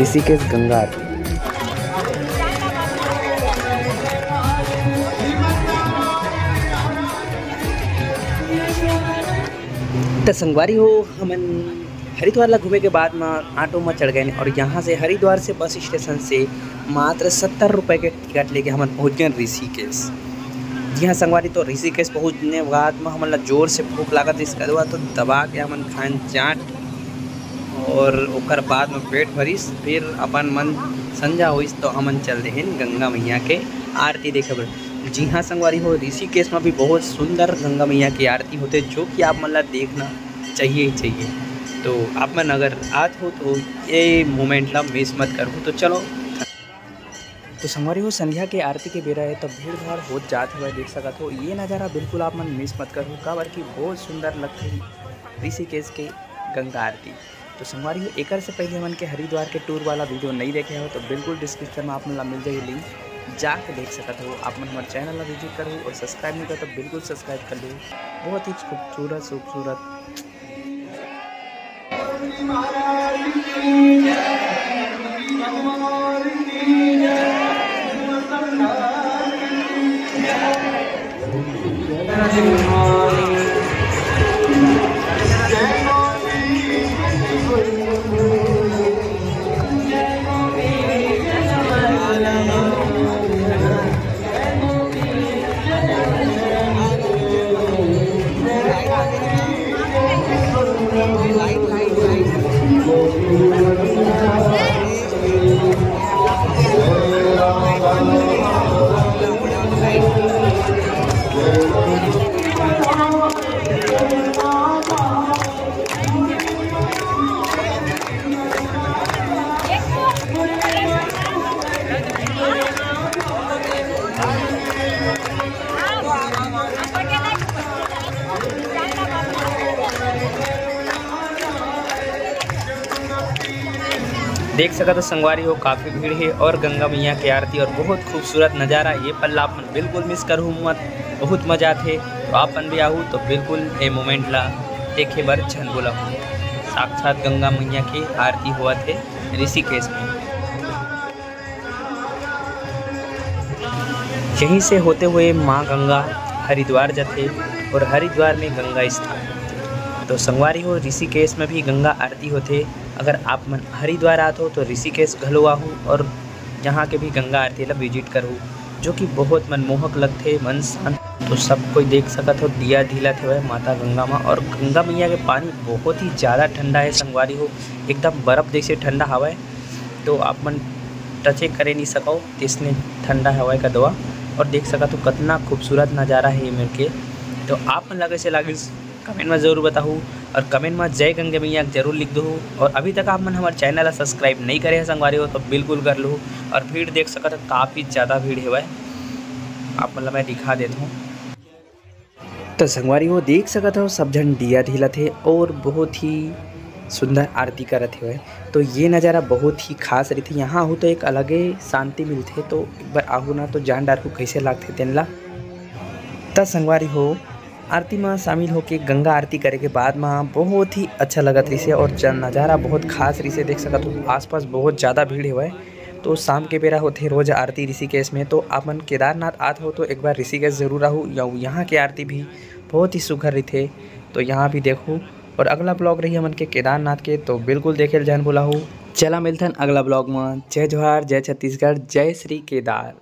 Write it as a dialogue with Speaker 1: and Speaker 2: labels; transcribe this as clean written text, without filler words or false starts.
Speaker 1: ऋषिकेश गंगा आरती। तो संगवारी हो हमन हरिद्वार ला घूमे के बाद में ऑटो में चढ़ गए और यहाँ से हरिद्वार से बस स्टेशन से मात्र 70 रुपये के टिकट लेके हम पहुँच गए ऋषिकेश। जी हाँ संगवारी, तो ऋषिकेश पहुँचने बाद में हमन ला जोर से भूख लागत, इसके बाद तो दबा के हमन खान चाट और ओकर बाद में पेट भरिस, फिर अपन मन संजा होइस तो हमन चल रहे हैं गंगा मैया के आरती देखे बर। जी हाँ संगवारी हो, ऋषिकेश में भी बहुत सुंदर गंगा मैया की आरती होते जो कि आप मन ला देखना चाहिए ही चाहिए। तो आप मन अगर आज हो तो ये मोमेंट ला मिस मत करो। तो चलो, तो संगवारी हो संध्या के आरती के बेरा है तो भीड़ भाड़ हो जात हुआ देख सकत हो। ये नज़ारा बिल्कुल आप मन मिस मत करो, काबर की बहुत सुंदर लगती है ऋषिकेश के गंगा आरती। तो संगवारी हो एक से पहले मन के हरिद्वार के टूर वाला वीडियो नहीं देखे हो तो बिल्कुल डिस्क्रिप्शन में आप मन ला मिल जाएगी लिंक, जाके देख सकते हो। आप मन हमारे चैनल ला विजिट करो और सब्सक्राइब नहीं कर तो बिल्कुल सब्सक्राइब कर लो। बहुत ही खूबसूरत देख सका तो संगवारी हो काफ़ी भीड़ है और गंगा मैया की आरती और बहुत खूबसूरत नज़ारा। ये पल आप बिल्कुल मिस करूँ मत, बहुत मजा थे। तो आपन भी आहू तो बिल्कुल ये मोमेंट ला देखे बर छन बोला। साक्षात गंगा मैया की आरती हुआ थे ऋषिकेश में। यहीं से होते हुए माँ गंगा हरिद्वार जाते और हरिद्वार में गंगा स्थान। तो संगवारी हो ऋषिकेश में भी गंगा आरती होते। अगर आप मन हरिद्वार आते हो तो ऋषिकेश घलो आहू और यहाँ के भी गंगा आरती ला विजिट करूँ, जो कि बहुत मनमोहक लगते, मन शांत। तो सब कोई देख सकत हो दिया ढीला थे माता गंगा माँ। और गंगा मैया के पानी बहुत ही ज़्यादा ठंडा है संगवारी हो, एकदम बर्फ़ जैसे ठंडा हवा है। तो आप मन टचे करे नहीं सको इसने ठंडा हवा का दवा। और देख सकत हो कितना खूबसूरत नज़ारा है ये मिल के। तो आप मन लगे से लागे कमेंट में ज़रूर बताऊँ और कमेंट में जय गंगा मैया जरूर लिख दो। और अभी तक आप मन हमारे चैनल ला सब्सक्राइब नहीं करे हैं संगवारी हो तो बिल्कुल कर लो। और भीड़ देख सकते हो काफ़ी ज़्यादा भीड़ है, आप मतलब मैं दिखा देता हूँ। तो संगवारी हो देख सकते हो सब जन दिया ढीला थे और बहुत ही सुंदर आरती करते हुए। तो ये नज़ारा बहुत ही खास रही थी। यहाँ हो तो एक अलग ही शांति मिलती। तो एक बार आहू ना तो जान डार को कैसे लगते तेनला। तो संगवारी हो आरती में शामिल होके गंगा आरती करे के बाद में बहुत ही अच्छा लगत रही से और नज़ारा बहुत खास रही से। देख सकते हो आसपास बहुत ज़्यादा भीड़ हुआ है। तो शाम के बेरा होते रोज़ आरती ऋषिकेश में। तो आप मन केदारनाथ आते हो तो एक बार ऋषिकेश ज़रूर आहू, यहाँ की आरती भी बहुत ही सुघर रही थे। तो यहाँ भी देखो। और अगला ब्लॉग रही हमन के केदारनाथ के, तो बिल्कुल देखे जान बोला हूँ। चला मिलते हैं अगला ब्लॉग में। जय जोहार, जय छत्तीसगढ़, जय श्री केदार।